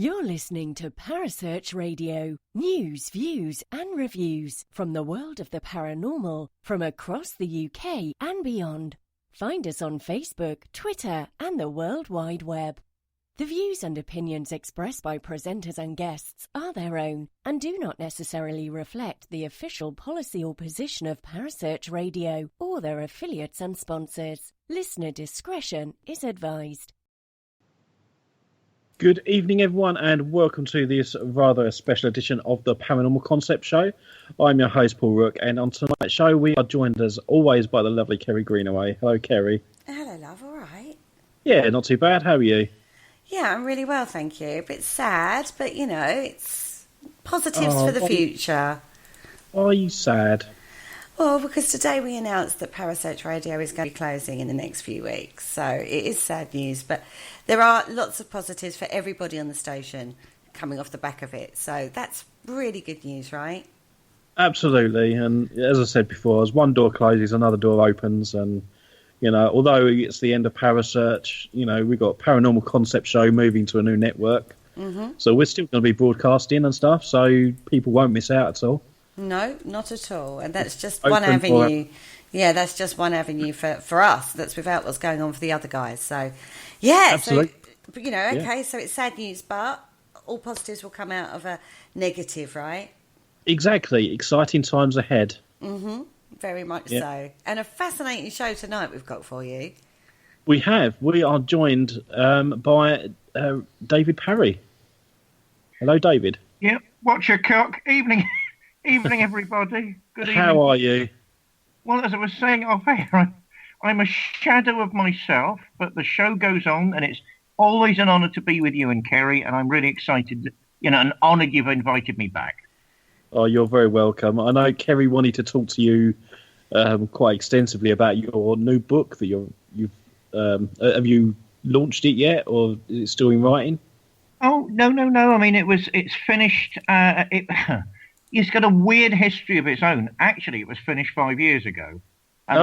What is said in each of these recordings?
You're listening to Parasearch Radio. News, views and reviews from the world of the paranormal from across the UK and beyond. Find us on Facebook, Twitter and the World Wide Web. The views and opinions expressed by presenters and guests are their own and do not necessarily reflect the official policy or position of Parasearch Radio or their affiliates and sponsors. Listener discretion is advised. Good evening, everyone, and welcome to this rather special edition of the Paranormal Concept Show. I'm your host, Paul Rook, and on tonight's show we are joined as always by the lovely Kerry Greenaway. Hello, Kerry. Hello, love. All right? Yeah, not too bad. How are you? Yeah, I'm really well, thank you. A bit sad, but, you know, it's positives for the future. Why are you sad? Well, because today we announced that Parasearch Radio is going to be closing in the next few weeks. So it is sad news, but there are lots of positives for everybody on the station coming off the back of it. So that's really good news, right? Absolutely. And as I said before, as one door closes, another door opens. And, you know, although it's the end of Parasearch, you know, we've got Paranormal Concept Show moving to a new network. Mm-hmm. So we're still going to be broadcasting and stuff, so people won't miss out at all. No, not at all. And that's just one avenue. Yeah, that's just one avenue for us. That's without what's going on for the other guys. So, yeah. Absolutely. So, you know, okay, so it's sad news, but all positives will come out of a negative, right? Exactly. Exciting times ahead. Mm-hmm. Very much so. And a fascinating show tonight we've got for you. We have. We are joined by David Parry. Hello, David. Yep. Watch your cock. Evening, everybody. Good evening. How are you? Well, as I was saying off air, I'm a shadow of myself, but the show goes on, and it's always an honour to be with you and Kerry, and I'm really excited, you know, and honoured you've invited me back. Oh, you're very welcome. I know Kerry wanted to talk to you quite extensively about your new book that you've have you launched it yet, or is it still in writing? Oh, no. I mean, it's finished. It's got a weird history of its own. Actually, it was finished 5 years ago. And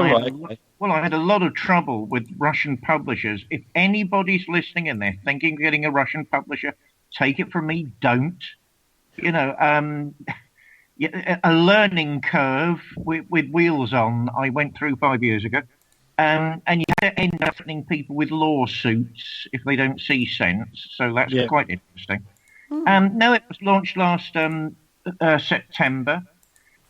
I had a lot of trouble with Russian publishers. If anybody's listening and they're thinking of getting a Russian publisher, take it from me, don't. You know, a learning curve with wheels on I went through 5 years ago. And you have to end up threatening people with lawsuits if they don't see sense. So that's quite interesting. No, it was launched last September.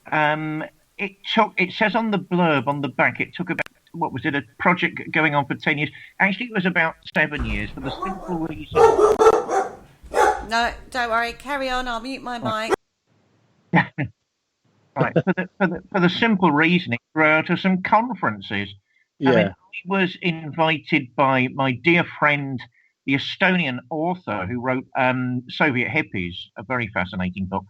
It says on the blurb on the back, it took about, what was it, a project going on for 10 years. Actually, it was about 7 years for the simple reason. No, don't worry. Carry on. I'll mute my mic. Right. For the simple reason it grew out of some conferences. Yeah. I mean, I was invited by my dear friend, the Estonian author who wrote Soviet Hippies, a very fascinating book,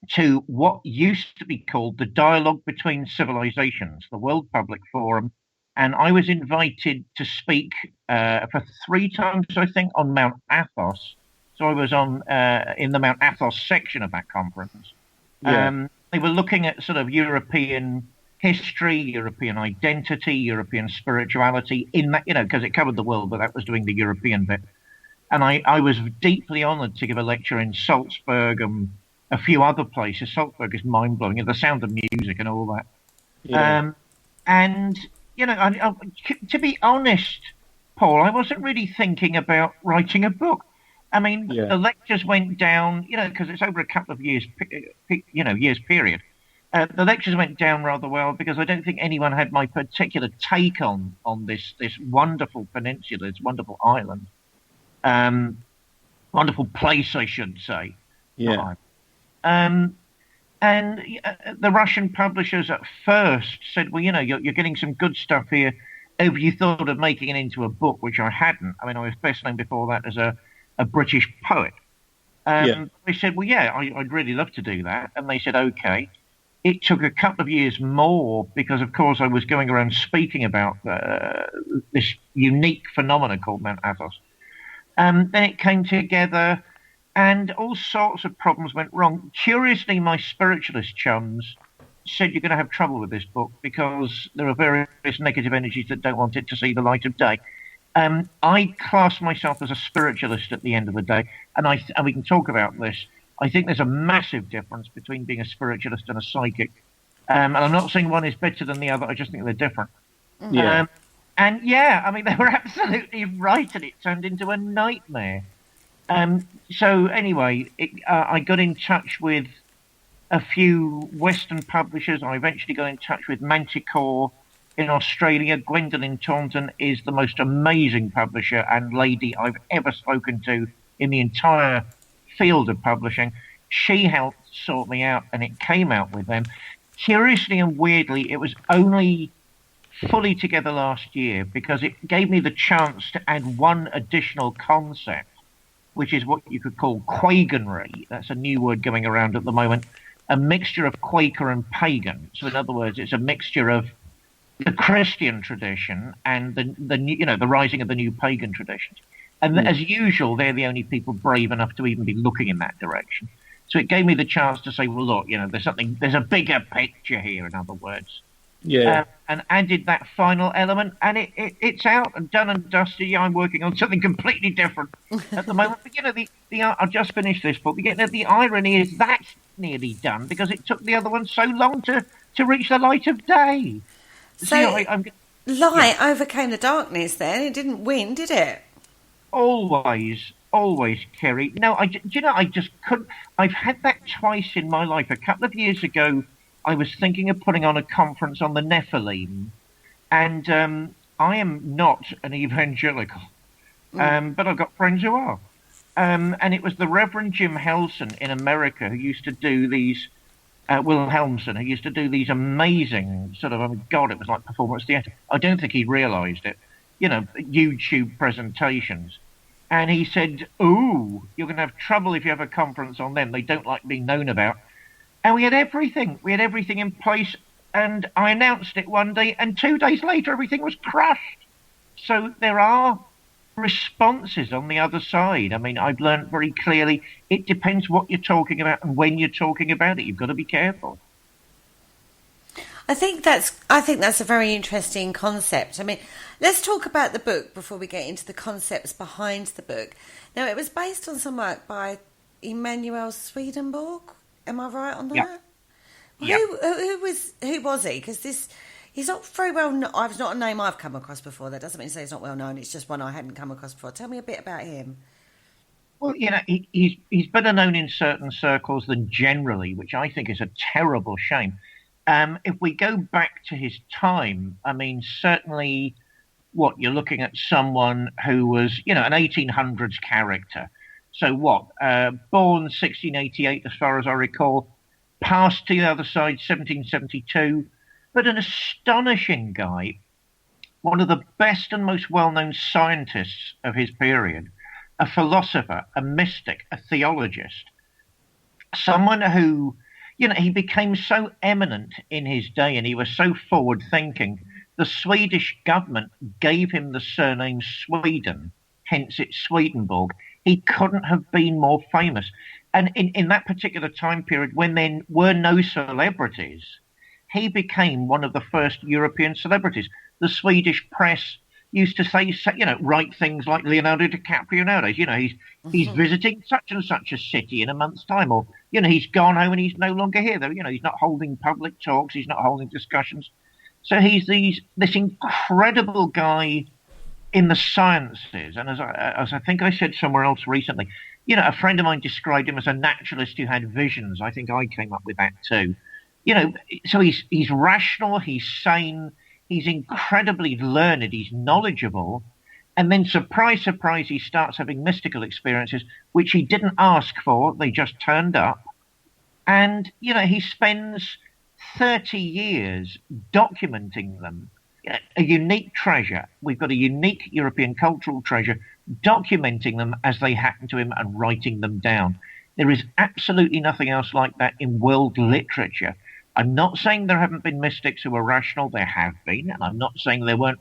to what used to be called the Dialogue Between Civilizations, the World Public Forum. And I was invited to speak for 3 times, I think, on Mount Athos. So I was on in the Mount Athos section of that conference. Yeah. They were looking at sort of European history, European identity, European spirituality in that, you know, because it covered the world, but that was doing the European bit. And I was deeply honoured to give a lecture in Salzburg and a few other places. Salzburg is mind-blowing, the sound of music and all that. Yeah. And, you know, to be honest, Paul, I wasn't really thinking about writing a book. I mean, the lectures went down, you know, because it's over a couple of years, years period. The lectures went down rather well because I don't think anyone had my particular take on this wonderful peninsula, this wonderful island, wonderful place, I should say. Yeah. And the Russian publishers at first said, well, you know, you're getting some good stuff here. Have you thought of making it into a book, which I hadn't? I mean, I was best known before that as a British poet. They said, well, yeah, I'd really love to do that. And they said, okay. It took a couple of years more because, of course, I was going around speaking about this unique phenomenon called Mount Athos. Then it came together and all sorts of problems went wrong. Curiously, my spiritualist chums said you're going to have trouble with this book because there are various negative energies that don't want it to see the light of day. I class myself as a spiritualist at the end of the day, and we can talk about this. I think there's a massive difference between being a spiritualist and a psychic. And I'm not saying one is better than the other. I just think they're different. Yeah. And yeah, I mean, they were absolutely right, and it turned into a nightmare. So anyway, I got in touch with a few Western publishers. I eventually got in touch with Manticore in Australia. Gwendolyn Taunton is the most amazing publisher and lady I've ever spoken to in the entire field of publishing. She helped sort me out, and it came out with them. Curiously and weirdly, it was only fully together last year because it gave me the chance to add one additional concept, which is what you could call Quaganry. That's a new word going around at the moment. A mixture of Quaker and pagan. So in other words, it's a mixture of the Christian tradition and the rising of the new pagan traditions. And as usual, they're the only people brave enough to even be looking in that direction. So it gave me the chance to say, well, look, there's a bigger picture here, in other words. Yeah. And added that final element, and it's out and done and dusted. Yeah, I'm working on something completely different at the moment. But I've just finished this book. The irony is that's nearly done because it took the other one so long to reach the light of day. So light overcame the darkness then. It didn't win, did it? Always, Kerry. No, I just couldn't. I've had that twice in my life. A couple of years ago, I was thinking of putting on a conference on the Nephilim, and I am not an evangelical, but I've got friends who are. And it was the Reverend Jim Helson in America who used to do these, Will Helmson, who used to do these amazing sort of, it was like performance theatre. I don't think he realised it, YouTube presentations. And he said, "Ooh, you're going to have trouble if you have a conference on them. They don't like being known about." And we had everything. We had everything in place. And I announced it one day, and 2 days later, everything was crushed. So there are responses on the other side. I mean, I've learned very clearly it depends what you're talking about and when you're talking about it. You've got to be careful. I think that's a very interesting concept. I mean, let's talk about the book before we get into the concepts behind the book. Now, it was based on some work by Emanuel Swedenborg. Am I right on that? Yeah. Who was he? Because he's not very well known. It's not a name I've come across before. That doesn't mean to say he's not well known. It's just one I hadn't come across before. Tell me a bit about him. Well, he's better known in certain circles than generally, which I think is a terrible shame. If we go back to his time, I mean, certainly you're looking at someone who was, an 1800s character. So born 1688, as far as I recall, passed to the other side 1772, but an astonishing guy, one of the best and most well-known scientists of his period, a philosopher, a mystic, a theologist, someone who, he became so eminent in his day and he was so forward-thinking, the Swedish government gave him the surname Sweden, hence it's Swedenborg. He couldn't have been more famous. And in that particular time period, when there were no celebrities, he became one of the first European celebrities. The Swedish press used to say, write things like Leonardo DiCaprio nowadays. He's visiting such and such a city in a month's time, or he's gone home and he's no longer here. He's not holding public talks, he's not holding discussions. So he's this incredible guy in the sciences, and as I think I said somewhere else recently, a friend of mine described him as a naturalist who had visions. I think I came up with that too. So he's rational, he's sane. He's incredibly learned, he's knowledgeable, and then surprise, surprise, he starts having mystical experiences, which he didn't ask for, they just turned up. And, he spends 30 years documenting them. A unique treasure. We've got a unique European cultural treasure, documenting them as they happen to him and writing them down. There is absolutely nothing else like that in world literature. I'm not saying there haven't been mystics who were rational. There have been. And I'm not saying there weren't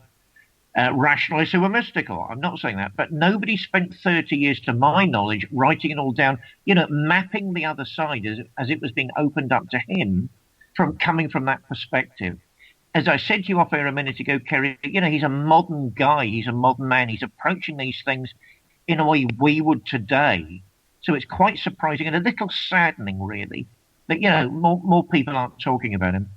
rationalists who were mystical. I'm not saying that. But nobody spent 30 years, to my knowledge, writing it all down, mapping the other side as it was being opened up to him, coming from that perspective. as I said to you off air a minute ago, Kerry, he's a modern guy. He's a modern man. He's approaching these things in a way we would today. So it's quite surprising and a little saddening, really, that, more people aren't talking about him.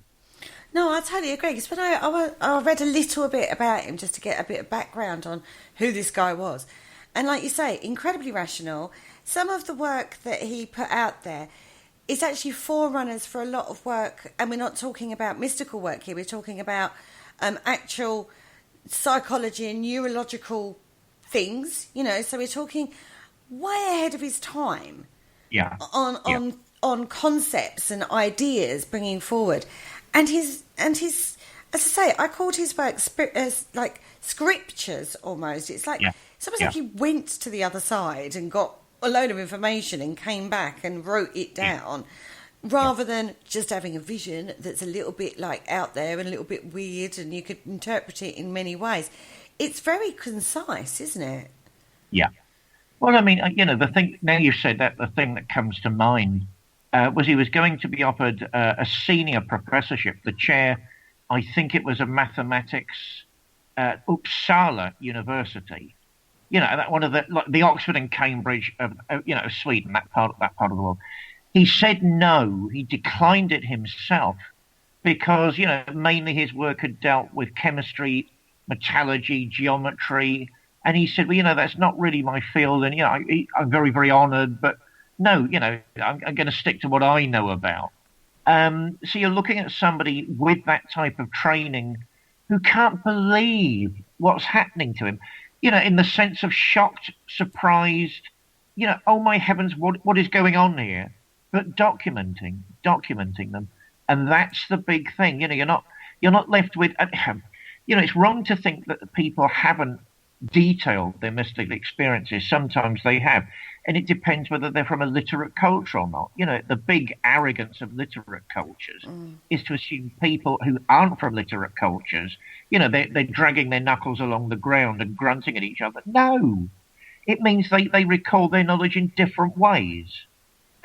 No, I totally agree. Because when I read a little bit about him just to get a bit of background on who this guy was. And like you say, incredibly rational. Some of the work that he put out there is actually forerunners for a lot of work. And we're not talking about mystical work here. We're talking about actual psychology and neurological things, So we're talking way ahead of his time. Yeah. On concepts and ideas bringing forward. And his, as I say, I called his work as like scriptures almost. It's like it's almost like he went to the other side and got a load of information and came back and wrote it down, rather than just having a vision that's a little bit like out there and a little bit weird, and you could interpret it in many ways. It's very concise, isn't it? Yeah. Well, I mean, the thing now you've said that, the thing that comes to mind. Was he was going to be offered a senior professorship, the chair, I think it was of mathematics at Uppsala University. That one of the Oxford and Cambridge of Sweden, that part of the world. He said no. He declined it himself because mainly his work had dealt with chemistry, metallurgy, geometry, and he said, well, that's not really my field, and I'm very, very honoured, but. No, I'm going to stick to what I know about. So you're looking at somebody with that type of training who can't believe what's happening to him, in the sense of shocked, surprised, oh my heavens, what is going on here? But documenting them. And that's the big thing. You're not left with, it's wrong to think that people haven't detailed their mystical experiences. Sometimes they have. And it depends whether they're from a literate culture or not. The big arrogance of literate cultures is to assume people who aren't from literate cultures, they're dragging their knuckles along the ground and grunting at each other. No, it means they recall their knowledge in different ways.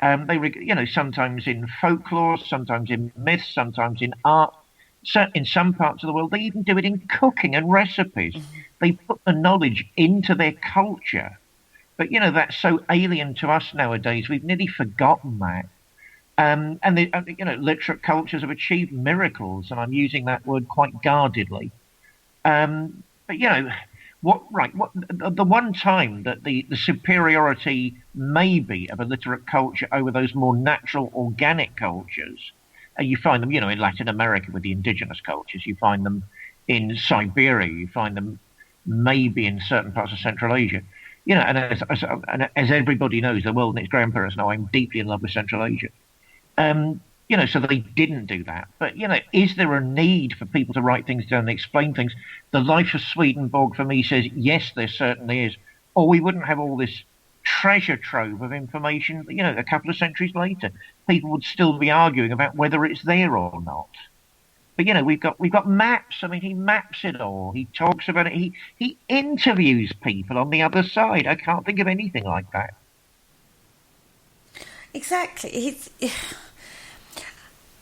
Sometimes in folklore, sometimes in myths, sometimes in art. So in some parts of the world, they even do it in cooking and recipes. They put the knowledge into their culture. But, that's so alien to us nowadays. We've nearly forgotten that. And, literate cultures have achieved miracles, and I'm using that word quite guardedly. But, the one time that the superiority maybe of a literate culture over those more natural, organic cultures, you find them, in Latin America with the indigenous cultures. You find them in Siberia. You find them maybe in certain parts of Central Asia. And as everybody knows, the world and its grandparents know, I'm deeply in love with Central Asia. So they didn't do that. But, is there a need for people to write things down and explain things? The life of Swedenborg, for me, says, yes, there certainly is. Or we wouldn't have all this treasure trove of information, a couple of centuries later. People would still be arguing about whether it's there or not. But we've got maps. I mean, he maps it all. He talks about it. He interviews people on the other side. I can't think of anything like that. Exactly.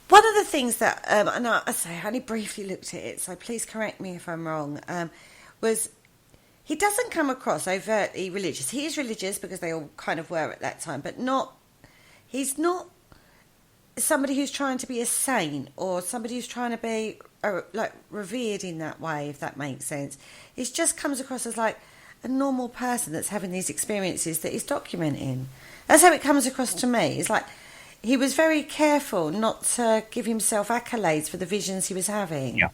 One of the things that, and I only briefly looked at it, so please correct me if I'm wrong, was he doesn't come across overtly religious. He is religious because they all kind of were at that time, but he's not somebody who's trying to be a saint or somebody who's trying to be revered in that way, if that makes sense. It just comes across as like a normal person that's having these experiences that he's documenting. That's how it comes across to me. It's like he was very careful not to give himself accolades for the visions he was having. Yeah.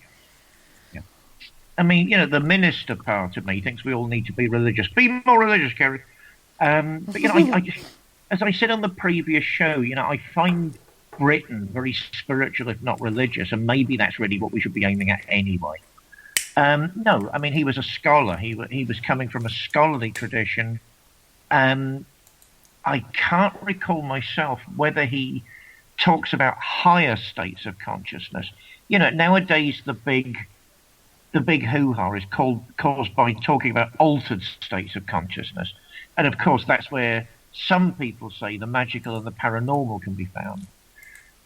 I mean, the minister part of me thinks we all need to be religious. Be more religious, Kerry. But, I just, as I said on the previous show, I find Britain very spiritual, if not religious, and maybe that's really what we should be aiming at anyway. No, I mean, he was a scholar. He was coming from a scholarly tradition. I can't recall myself whether he talks about higher states of consciousness. Nowadays the big hoo-ha is caused by talking about altered states of consciousness. And of course, that's where some people say the magical and the paranormal can be found.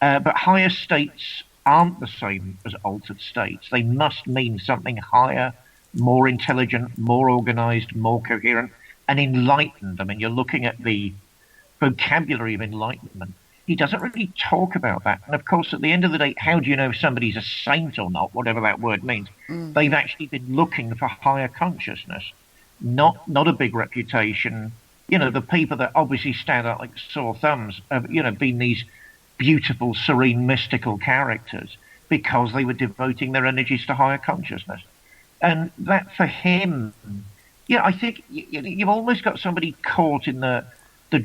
But higher states aren't the same as altered states. They must mean something higher, more intelligent, more organized, more coherent, and enlightened. I mean, you're looking at the vocabulary of enlightenment. He doesn't really talk about that. And of course, at the end of the day, how do you know if somebody's a saint or not, whatever that word means? They've actually been looking for higher consciousness, not a big reputation. You know, the people that obviously stand out like sore thumbs have, you know, been these beautiful, serene, mystical characters because they were devoting their energies to higher consciousness. And that for him, yeah, I think you've almost got somebody caught in the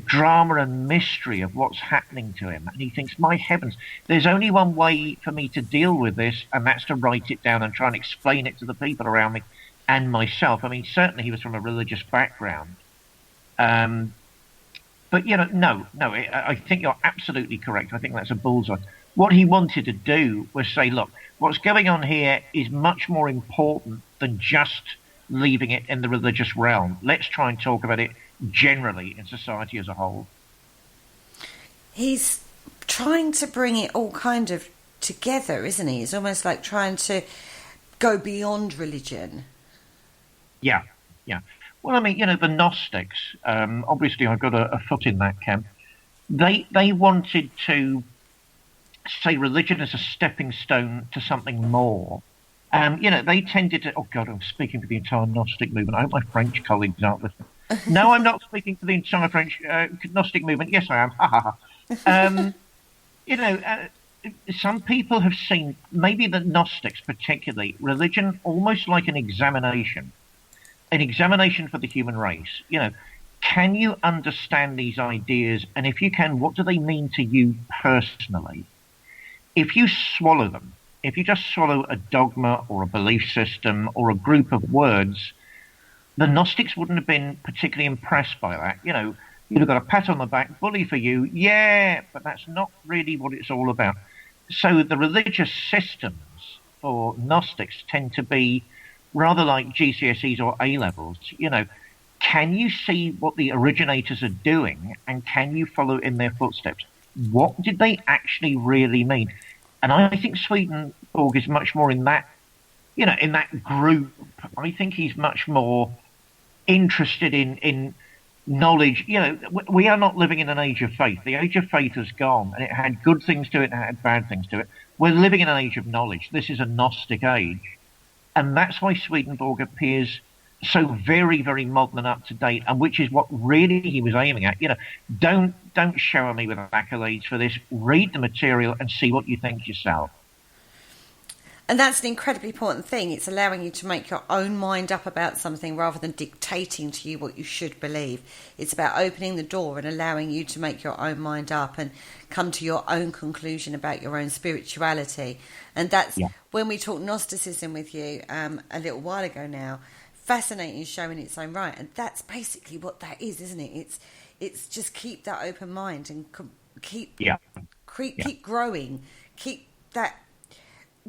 drama and mystery of what's happening to him. And he thinks, my heavens, there's only one way for me to deal with this, and that's to write it down and try and explain it to the people around me and myself. I mean, certainly he was from a religious background. But, you know, no, I think you're absolutely correct. I think that's a bullseye. What he wanted to do was say, look, what's going on here is much more important than just leaving it in the religious realm. Let's try and talk about it generally in society as a whole. He's trying to bring it all kind of together, isn't he? It's almost like trying to go beyond religion. Yeah. Well, I mean, you know, the Gnostics, obviously I've got a foot in that camp. They wanted to say religion is a stepping stone to something more. You know, they tended to... Oh, God, I'm speaking for the entire Gnostic movement. I hope my French colleagues aren't listening. No, I'm not speaking for the entire French Gnostic movement. Yes, I am. Ha, ha, ha. You know, some people have seen, maybe the Gnostics particularly, religion almost like an examination for the human race. You know, can you understand these ideas? And if you can, what do they mean to you personally? If you swallow them, if you just swallow a dogma or a belief system or a group of words, the Gnostics wouldn't have been particularly impressed by that. You know, you'd have got a pat on the back, bully for you, yeah, but that's not really what it's all about. So the religious systems for Gnostics tend to be rather like GCSEs or A-levels. You know, can you see what the originators are doing and can you follow in their footsteps? What did they actually really mean? And I think Swedenborg is much more in that, you know, in that group. I think he's much more interested in knowledge. You know, we are not living in an age of faith. The age of faith has gone, and it had good things to it and it had bad things to it. We're living in an age of knowledge. This is a Gnostic age. And that's why Swedenborg appears so very, very modern and up to date, and which is what really he was aiming at. You know, don't shower me with accolades for this. Read the material and see what you think yourself. And that's an incredibly important thing. It's allowing you to make your own mind up about something rather than dictating to you what you should believe. It's about opening the door and allowing you to make your own mind up and come to your own conclusion about your own spirituality. And that's when we talked Gnosticism with you a little while ago now. Fascinating show in its own right. And that's basically what that is, isn't it? It's just keep that open mind and keep growing, keep that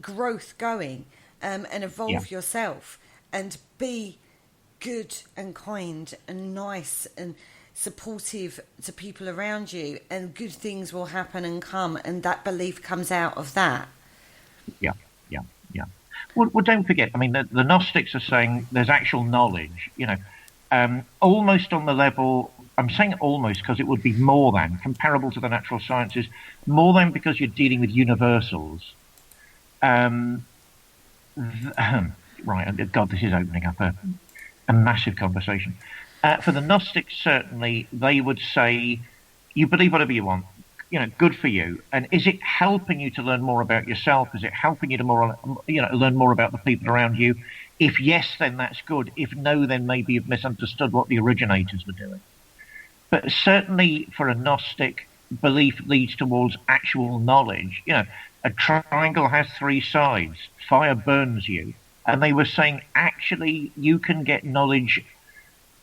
growth going, and evolve yourself and be good and kind and nice and supportive to people around you, and good things will happen and come, and that belief comes out of that. Yeah. Well, don't forget, I mean, the Gnostics are saying there's actual knowledge, you know, almost on the level, I'm saying almost because it would be more than, comparable to the natural sciences, more than because you're dealing with universals. Right, God, this is opening up a massive conversation. For the Gnostics, certainly, they would say, you believe whatever you want, you know, good for you. And is it helping you to learn more about yourself? Is it helping you to learn more about the people around you? If yes, then that's good. If no, then maybe you've misunderstood what the originators were doing. But certainly for a Gnostic, belief leads towards actual knowledge. You know, a triangle has three sides. Fire burns you. And they were saying, actually, you can get knowledge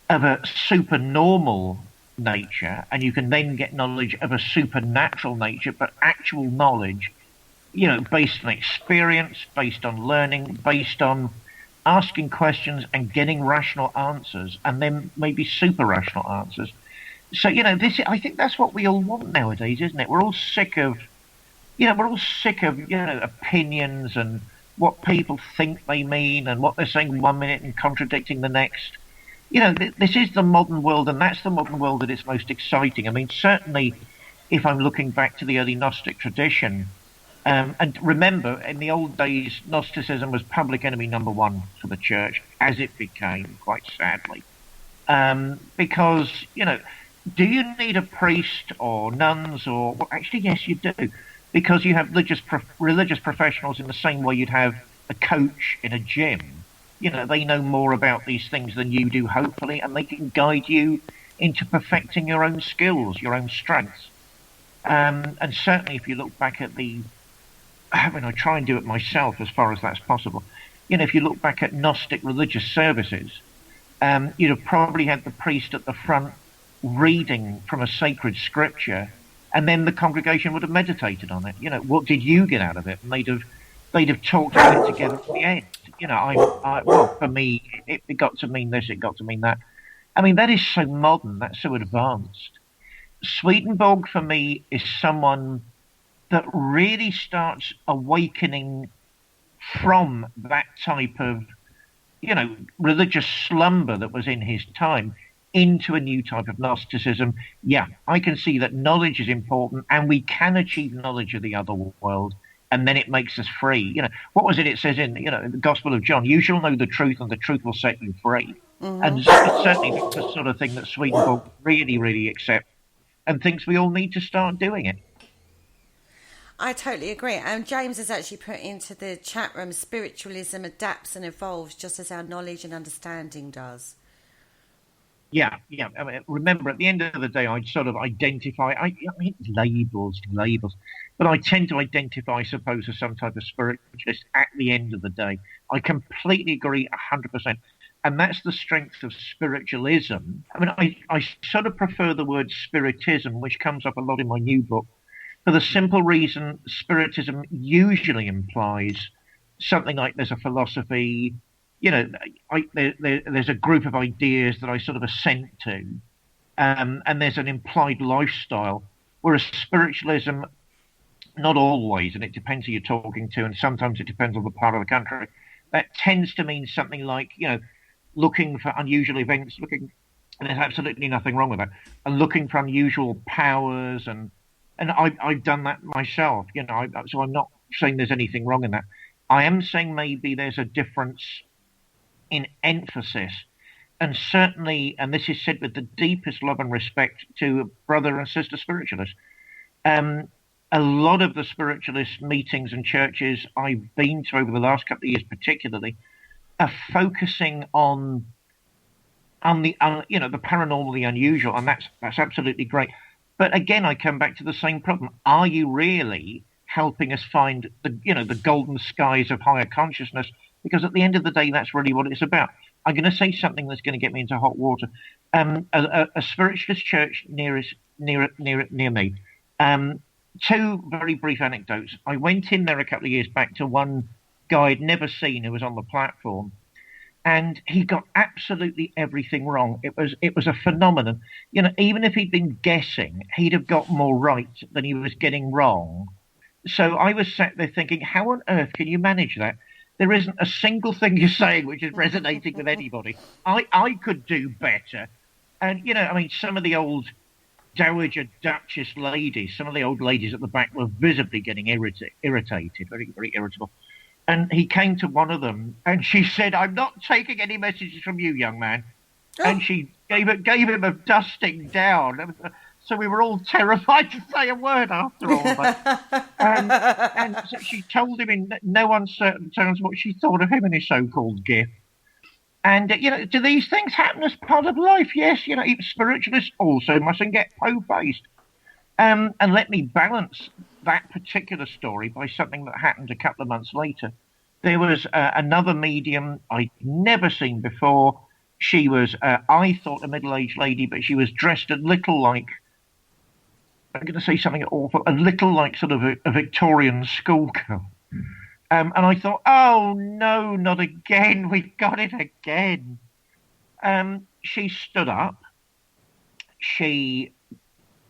of a supernormal nature, and you can then get knowledge of a supernatural nature, but actual knowledge, you know, based on experience, based on learning, based on asking questions and getting rational answers, and then maybe super rational answers. So, you know, I think that's what we all want nowadays, isn't it? We're all sick of, we're all sick of, opinions and what people think they mean and what they're saying 1 minute and contradicting the next. This is the modern world, and that's the modern world that is most exciting. I mean, certainly, if I'm looking back to the early Gnostic tradition, and remember, in the old days, Gnosticism was public enemy number one for the church, as it became, quite sadly. Because, do you need a priest or nuns or... Well, actually, yes, you do. Because you have religious professionals in the same way you'd have a coach in a gym. They know more about these things than you do, hopefully, and they can guide you into perfecting your own skills, your own strengths. And certainly if you look back at I try and do it myself as far as that's possible. If you look back at Gnostic religious services, you'd have probably had the priest at the front reading from a sacred scripture, and then the congregation would have meditated on it. What did you get out of it? And they'd have talked about it together to the end. Well, for me, it got to mean this, it got to mean that. I mean, that is so modern, that's so advanced. Swedenborg, for me, is someone that really starts awakening from that type of, religious slumber that was in his time into a new type of Gnosticism. Yeah, I can see that knowledge is important, and we can achieve knowledge of the other world, and then it makes us free. What was it says in, in the Gospel of John? You shall know the truth, and the truth will set you free. Mm-hmm. And certainly that's the sort of thing that Swedenborg really, really accepts and thinks we all need to start doing it. I totally agree. James has actually put into the chat room, spiritualism adapts and evolves just as our knowledge and understanding does. Yeah. I mean, remember, at the end of the day, I'd sort of identify, I mean, labels, but I tend to identify, I suppose, as some type of spiritualist at the end of the day. I completely agree 100%. And that's the strength of spiritualism. I mean, I sort of prefer the word spiritism, which comes up a lot in my new book, for the simple reason spiritism usually implies something like there's a philosophy, there's a group of ideas that I sort of assent to, and there's an implied lifestyle, whereas spiritualism, not always, and it depends who you're talking to, and sometimes it depends on the part of the country, that tends to mean something like, looking for unusual events, and there's absolutely nothing wrong with that, and looking for unusual powers, and I've done that myself, so I'm not saying there's anything wrong in that. I am saying maybe there's a difference in emphasis, and certainly, and this is said with the deepest love and respect to brother and sister spiritualists, a lot of the spiritualist meetings and churches I've been to over the last couple of years particularly are focusing on the paranormal, the unusual, and that's absolutely great. But again, I come back to the same problem. Are you really helping us find the golden skies of higher consciousness? Because at the end of the day, that's really what it's about. I'm going to say something that's going to get me into hot water. A spiritualist church near me. Two very brief anecdotes. I went in there a couple of years back to one guy I'd never seen who was on the platform, and he got absolutely everything wrong. It was a phenomenon. Even if he'd been guessing, he'd have got more right than he was getting wrong. So I was sat there thinking, how on earth can you manage that? There isn't a single thing you're saying which is resonating with anybody. I could do better. And, some of the old Dowager Duchess ladies, some of the old ladies at the back were visibly getting irritated, very, very irritable. And he came to one of them and she said, "I'm not taking any messages from you, young man." Oh. And she gave him a dusting down. So we were all terrified to say a word after all that. And so she told him in no uncertain terms what she thought of him and his so-called gift. And, do these things happen as part of life? Yes, spiritualists also mustn't get po-faced. And let me balance that particular story by something that happened a couple of months later. There was another medium I'd never seen before. She was, I thought, a middle-aged lady, but she was dressed a little like, I'm going to say something awful, a little like sort of a Victorian schoolgirl. And I thought, oh, no, not again. We've got it again. She stood up. She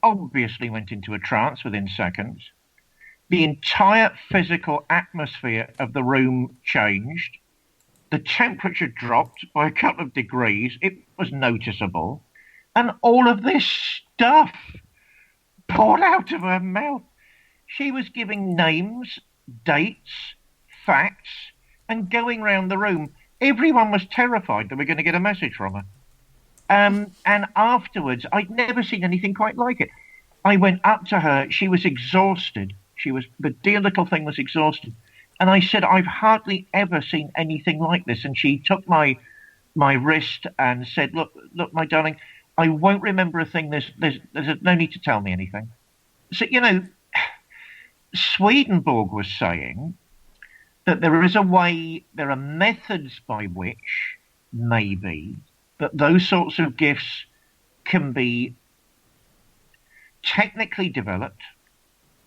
obviously went into a trance within seconds. the entire physical atmosphere of the room changed. The temperature dropped by a couple of degrees. It was noticeable. And all of this stuff poured out of her mouth. She was giving names, dates, facts, and going round the room. Everyone was terrified that we're going to get a message from her. And afterwards, I'd never seen anything quite like it. I went up to her. She was exhausted. The dear little thing was exhausted. And I said, I've hardly ever seen anything like this. And she took my wrist and said, look, my darling, I won't remember a thing. There's no need to tell me anything. So, Swedenborg was saying that there are methods by which, maybe, that those sorts of gifts can be technically developed,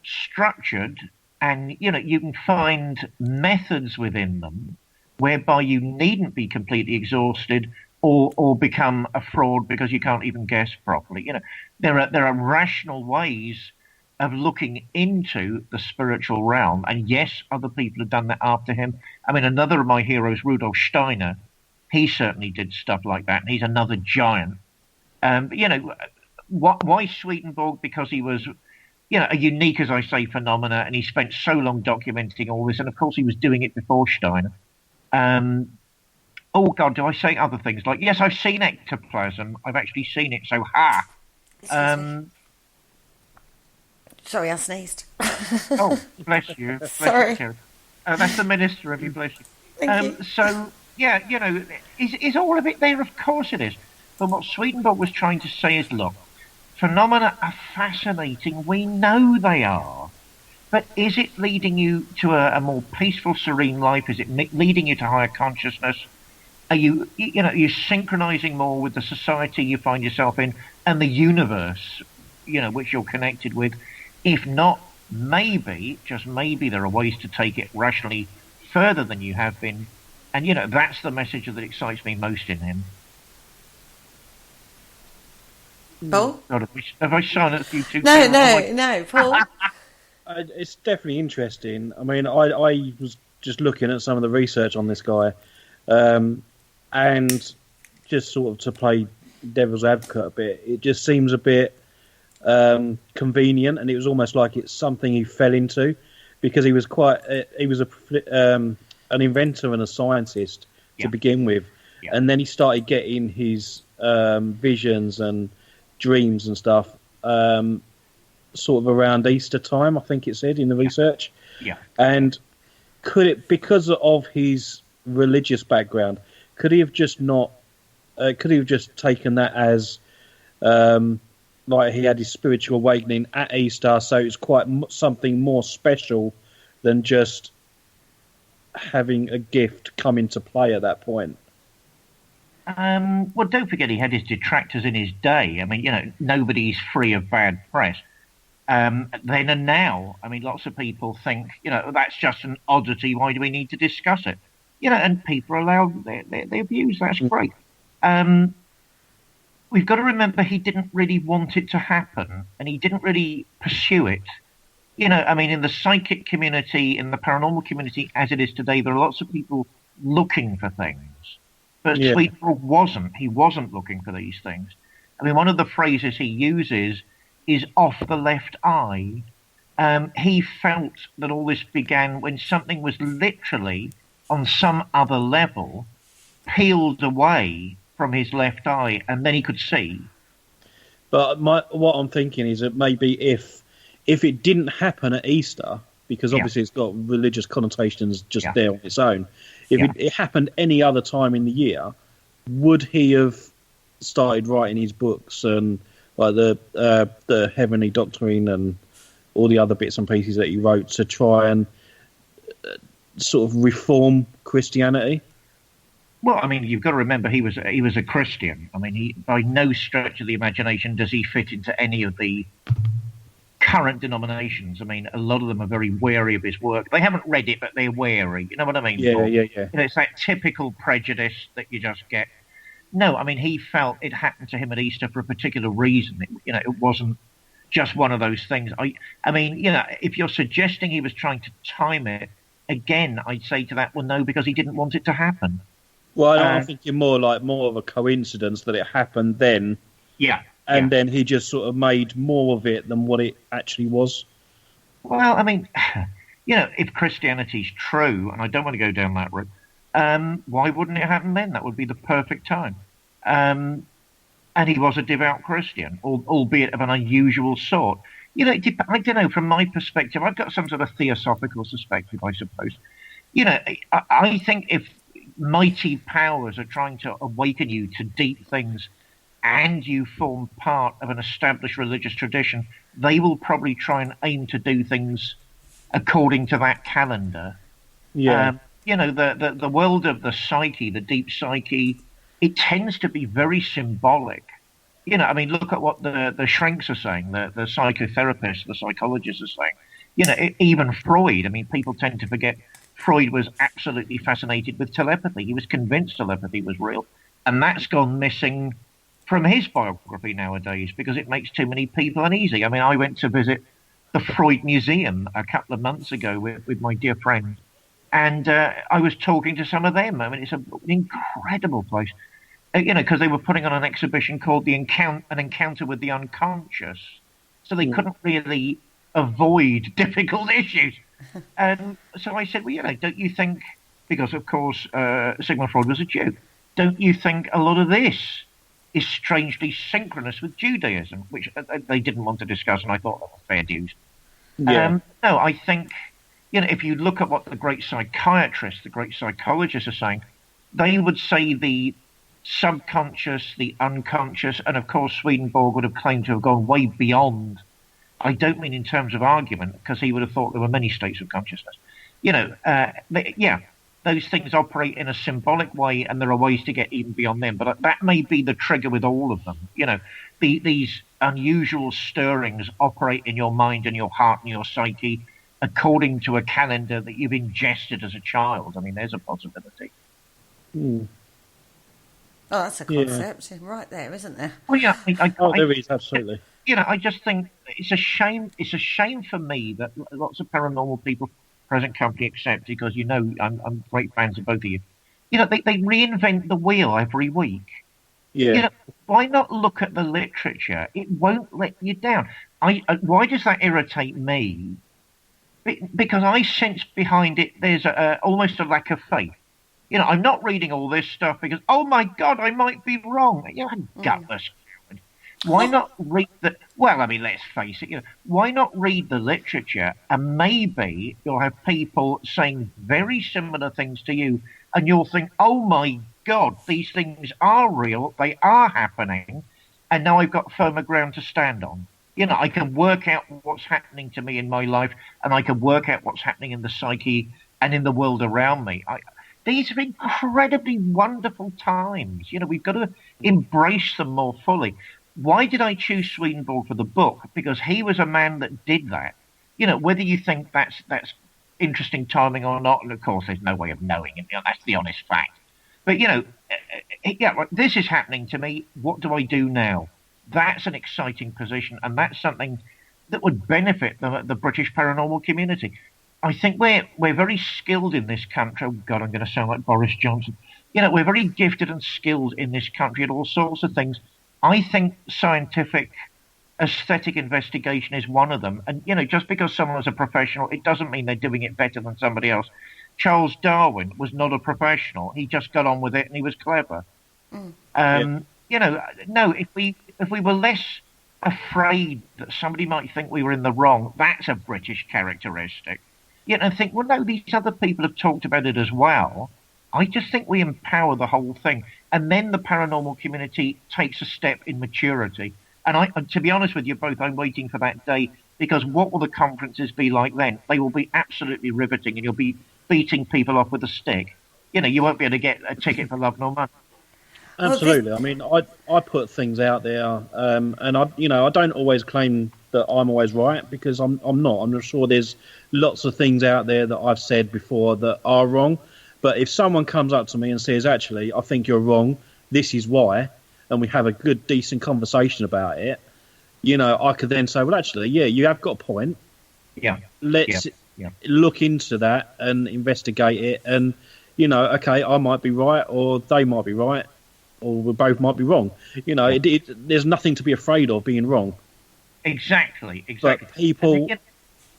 structured, and you can find methods within them whereby you needn't be completely exhausted or become a fraud because you can't even guess properly. There are rational ways of looking into the spiritual realm, and yes, other people have done that after him. I mean, another of my heroes, Rudolf Steiner, he certainly did stuff like that, and he's another giant. Why Swedenborg? Because he was, a unique, as I say, phenomena, and he spent so long documenting all this, and of course he was doing it before Steiner. Oh God, do I say other things like, yes, I've seen ectoplasm. I've actually seen it. So Sorry, I sneezed. Oh, bless you. Sorry. You, that's the minister of you, bless you. Thank you. So, yeah, is all of it there? Of course it is. But what Swedenborg was trying to say is, look, phenomena are fascinating. We know they are. But is it leading you to a more peaceful, serene life? Is it leading you to higher consciousness? Are you synchronizing more with the society you find yourself in and the universe, which you're connected with? If not, maybe, just maybe, there are ways to take it rationally further than you have been. And, that's the message that excites me most in him. Paul? God, have I silenced you too? No, Paul. It's definitely interesting. I mean, I was just looking at some of the research on this guy, and just sort of to play devil's advocate a bit, it just seems a bit convenient, and it was almost like it's something he fell into, because he was an inventor and a scientist to begin with, and then he started getting his visions and dreams and stuff sort of around Easter time, I think it said in the research. And could it, because of his religious background, could he have just taken that as like he had his spiritual awakening at Easter, so it's quite something more special than just having a gift come into play at that point? Well, don't forget he had his detractors in his day. I mean, nobody's free of bad press. Then and now, I mean, lots of people think, that's just an oddity. Why do we need to discuss it? And people are allowed their views. That's great. We've got to remember he didn't really want it to happen, and he didn't really pursue it. I mean, in the psychic community, in the paranormal community, as it is today, there are lots of people looking for things. But Swedenborg wasn't. He wasn't looking for these things. I mean, one of the phrases he uses is off the left eye. He felt that all this began when something was literally, on some other level, peeled away from his left eye, and then he could see. But what I'm thinking is that maybe if it didn't happen at Easter, because obviously it's got religious connotations just there on its own, if it happened any other time in the year, would he have started writing his books and like the Heavenly Doctrine and all the other bits and pieces that he wrote to try and sort of reform Christianity? Well, I mean, you've got to remember he was a Christian. I mean, he, by no stretch of the imagination does he fit into any of the current denominations. I mean, a lot of them are very wary of his work. They haven't read it, but they're wary. You know what I mean? Yeah. It's that typical prejudice that you just get. No, I mean, he felt it happened to him at Easter for a particular reason. It wasn't just one of those things. I mean, you know, if you're suggesting he was trying to time it, again, I'd say to that, well, no, because he didn't want it to happen. Well, I'm thinking more of a coincidence that it happened then. Yeah. And then he just sort of made more of it than what it actually was. Well, I mean, you know, if Christianity's true, and I don't want to go down that route, why wouldn't it happen then? That would be the perfect time. And he was a devout Christian, albeit of an unusual sort. You know, I don't know, from my perspective, I've got some sort of theosophical perspective, I suppose. You know, I think if mighty powers are trying to awaken you to deep things and you form part of an established religious tradition, they will probably try and aim to do things according to that calendar. Yeah. You know, the world of the psyche, the deep psyche, it tends to be very symbolic. You know, I mean, look at what the shrinks are saying, the psychotherapists, the psychologists are saying. You know, even Freud, I mean, people tend to forget Freud was absolutely fascinated with telepathy. He was convinced telepathy was real. And that's gone missing from his biography nowadays because it makes too many people uneasy. I mean, I went to visit the Freud Museum a couple of months ago with my dear friend. And I was talking to some of them. I mean, it's an incredible place. You know, because they were putting on an exhibition called An Encounter with the Unconscious. So they couldn't really avoid difficult issues. And so I said, well, you know, don't you think, because of course Sigmund Freud was a Jew, don't you think a lot of this is strangely synchronous with Judaism, which they didn't want to discuss, and I thought that was fair dues. Yeah. No, I think, you know, if you look at what the great psychiatrists, the great psychologists are saying, they would say the subconscious, the unconscious, and of course Swedenborg would have claimed to have gone way beyond. I don't mean in terms of argument, because he would have thought there were many states of consciousness. You know, those things operate in a symbolic way, and there are ways to get even beyond them. But that may be the trigger with all of them. You know, these unusual stirrings operate in your mind and your heart and your psyche according to a calendar that you've ingested as a child. I mean, there's a possibility. Mm. Oh, that's a concept right there, isn't there? Well, yeah, there is, absolutely. You know, I just think it's a shame. It's a shame for me that lots of paranormal people, present company except, because you know I'm great fans of both of you. You know, they reinvent the wheel every week. Yeah. You know, why not look at the literature? It won't let you down. Why does that irritate me? Because I sense behind it there's almost a lack of faith. You know, I'm not reading all this stuff because, oh my God, I might be wrong. You're gutless. Why not read the... Well, I mean, let's face it. You know, why not read the literature and maybe you'll have people saying very similar things to you and you'll think, oh my God, these things are real. They are happening. And now I've got firmer ground to stand on. You know, I can work out what's happening to me in my life and I can work out what's happening in the psyche and in the world around me. These are incredibly wonderful times. You know, we've got to embrace them more fully. Why did I choose Swedenborg for the book? Because he was a man that did that. You know, whether you think that's interesting timing or not, and of course there's no way of knowing it. You know, that's the honest fact. But, you know, this is happening to me. What do I do now? That's an exciting position, and that's something that would benefit the British paranormal community. I think we're very skilled in this country. Oh, God, I'm going to sound like Boris Johnson. You know, we're very gifted and skilled in this country at all sorts of things. I think scientific aesthetic investigation is one of them. And, you know, just because someone's a professional, it doesn't mean they're doing it better than somebody else. Charles Darwin was not a professional. He just got on with it and he was clever. You know, no, if we were less afraid that somebody might think we were in the wrong, that's a British characteristic. You know, and think, well, no, these other people have talked about it as well. I just think we empower the whole thing. And then the paranormal community takes a step in maturity. And to be honest with you both, I'm waiting for that day, because what will the conferences be like then? They will be absolutely riveting, and you'll be beating people off with a stick. You know, you won't be able to get a ticket for love nor money. Absolutely. I mean, I put things out there, and I don't always claim that I'm always right, because I'm not. I'm sure there's lots of things out there that I've said before that are wrong. But if someone comes up to me and says, actually, I think you're wrong, this is why, and we have a good, decent conversation about it, I could then say, well, actually, yeah, you have got a point. Yeah. Let's look into that and investigate it. And, okay, I might be right, or they might be right, or we both might be wrong. There's nothing to be afraid of being wrong. Exactly.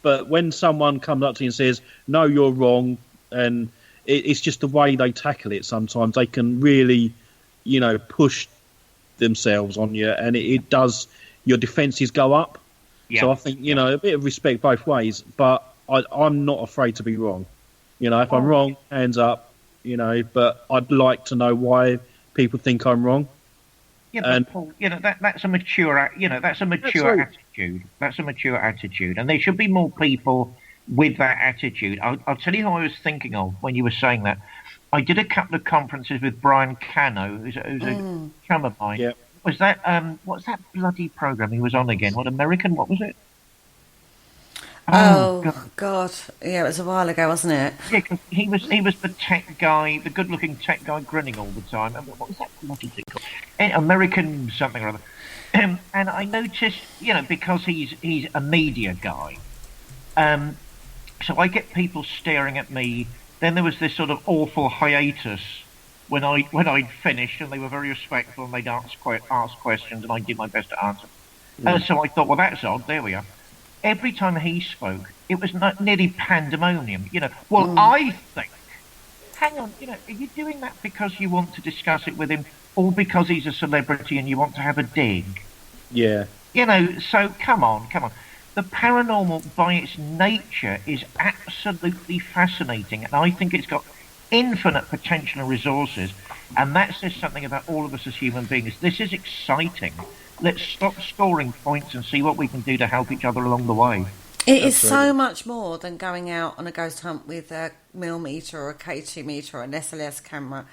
But when someone comes up to you and says, no, you're wrong, and it's just the way they tackle it sometimes, they can really, push themselves on you, and it does, your defences go up. Yeah. So I think, a bit of respect both ways, but I'm not afraid to be wrong. If I'm wrong, hands up, but I'd like to know why people think I'm wrong. Yeah, but Paul, that's a mature, attitude. That's a mature attitude, and there should be more people with that attitude. I'll tell you who I was thinking of when you were saying that. I did a couple of conferences with Brian Cano, who's a chum of mine. Yep. Was that what's that bloody program he was on again? What was it? Oh God! Yeah, it was a while ago, wasn't it? Yeah, cause he was the tech guy, the good-looking tech guy, grinning all the time. What was that bloody thing called? American something or other. And I noticed, because he's a media guy, so I get people staring at me. Then there was this sort of awful hiatus when I'd finished, and they were very respectful, and they'd ask questions, and I did my best to answer. So I thought, well, that's odd. There we are. Every time he spoke, it was nearly pandemonium. I think, hang on, are you doing that because you want to discuss it with him, or because he's a celebrity and you want to have a dig? Yeah. So come on. The paranormal, by its nature, is absolutely fascinating, and I think it's got infinite potential and resources, and that says something about all of us as human beings. This is exciting. Let's stop scoring points and see what we can do to help each other along the way. It is so much more than going out on a ghost hunt with a millimeter or a K2 meter or an SLS camera.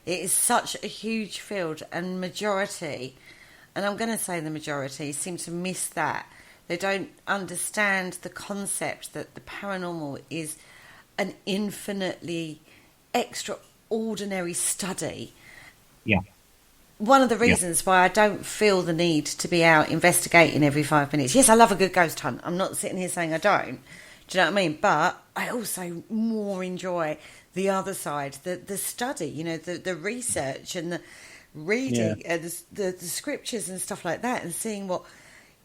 It is such a huge field, and majority, and I'm going to say the majority, seem to miss that. They don't understand the concept that the paranormal is an infinitely extraordinary study. Yeah. One of the reasons why I don't feel the need to be out investigating every 5 minutes. Yes, I love a good ghost hunt. I'm not sitting here saying I don't. Do you know what I mean? But I also more enjoy the other side, the study, the research and the reading, the scriptures and stuff like that, and seeing what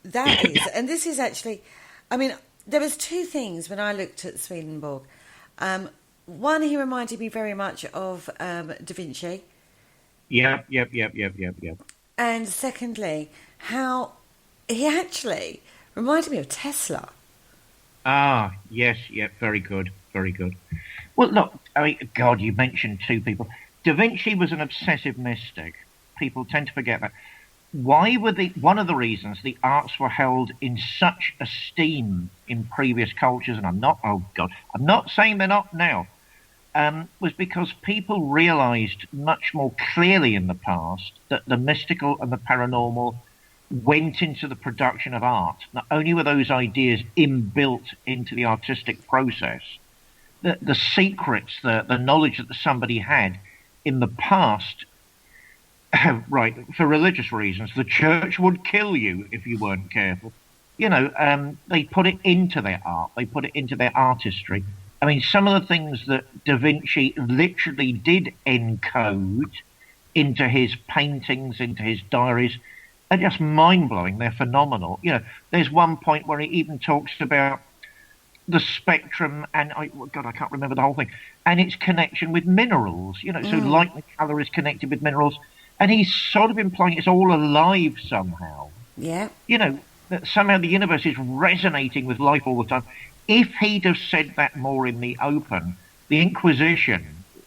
that is. And this is actually, there was two things when I looked at Swedenborg. One, he reminded me very much of Da Vinci. Yep. And secondly, how he actually reminded me of Tesla. Ah, yes, very good. Well, look, God, you mentioned two people. Da Vinci was an obsessive mystic. People tend to forget that. Why were one of the reasons the arts were held in such esteem in previous cultures, and I'm not saying they're not now, was because people realized much more clearly in the past that the mystical and the paranormal went into the production of art. Not only were those ideas inbuilt into the artistic process, the secrets, the knowledge that somebody had in the past, right, for religious reasons, the church would kill you if you weren't careful. They put it into their art. They put it into their artistry. Some of the things that Da Vinci literally did encode into his paintings, into his diaries, are just mind-blowing. They're phenomenal. There's one point where he even talks about the spectrum, and I can't remember the whole thing, and its connection with minerals. So light and colour is connected with minerals, and he's sort of implying it's all alive somehow. Yeah. That somehow the universe is resonating with life all the time. If he'd have said that more in the open, the Inquisition,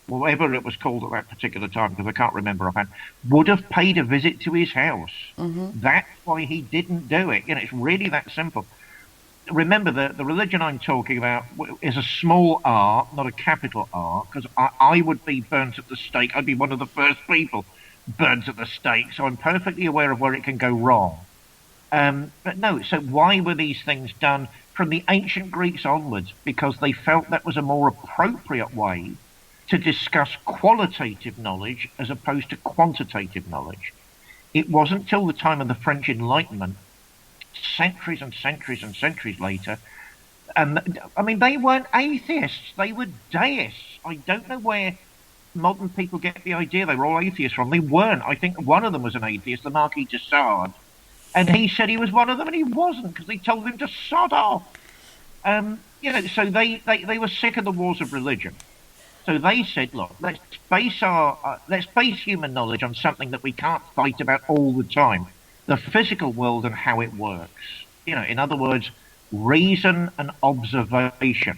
whatever it was called at that particular time, because I can't remember offhand, would have paid a visit to his house. Mm-hmm. That's why he didn't do it. It's really that simple. Remember, the religion I'm talking about is a small R, not a capital R, because I would be burnt at the stake. I'd be one of the first people burnt at the stake, so I'm perfectly aware of where it can go wrong. But no, so why were these things done from the ancient Greeks onwards? Because they felt that was a more appropriate way to discuss qualitative knowledge as opposed to quantitative knowledge. It wasn't till the time of the French Enlightenment centuries and centuries and centuries later. And I mean, they weren't atheists; they were deists. I don't know where modern people get the idea they were all atheists from. They weren't. I think one of them was an atheist, the Marquis de Sade, and he said he was one of them, and he wasn't because they told him to sod off. So they were sick of the wars of religion. So they said, look, let's base human knowledge on something that we can't fight about all the time, the physical world and how it works. In other words, reason and observation.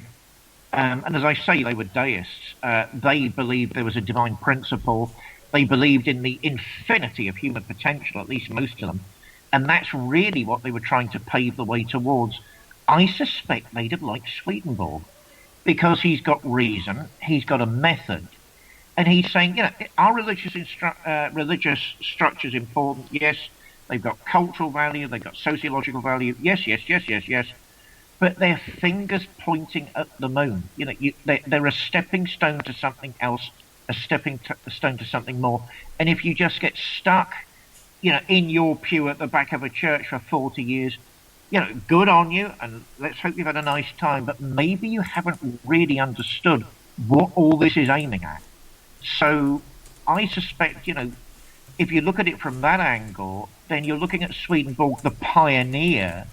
And as I say, they were deists. They believed there was a divine principle. They believed in the infinity of human potential, at least most of them. And that's really what they were trying to pave the way towards. I suspect they'd have liked Swedenborg because he's got reason, he's got a method, and he's saying, are religious structures important? Yes. They've got cultural value, they've got sociological value. Yes. But they're fingers pointing at the moon. They're a stepping stone to something else, a stepping stone to something more. And if you just get stuck, in your pew at the back of a church for 40 years, good on you, and let's hope you've had a nice time, but maybe you haven't really understood what all this is aiming at. So I suspect, if you look at it from that angle, then you're looking at Swedenborg, the pioneer.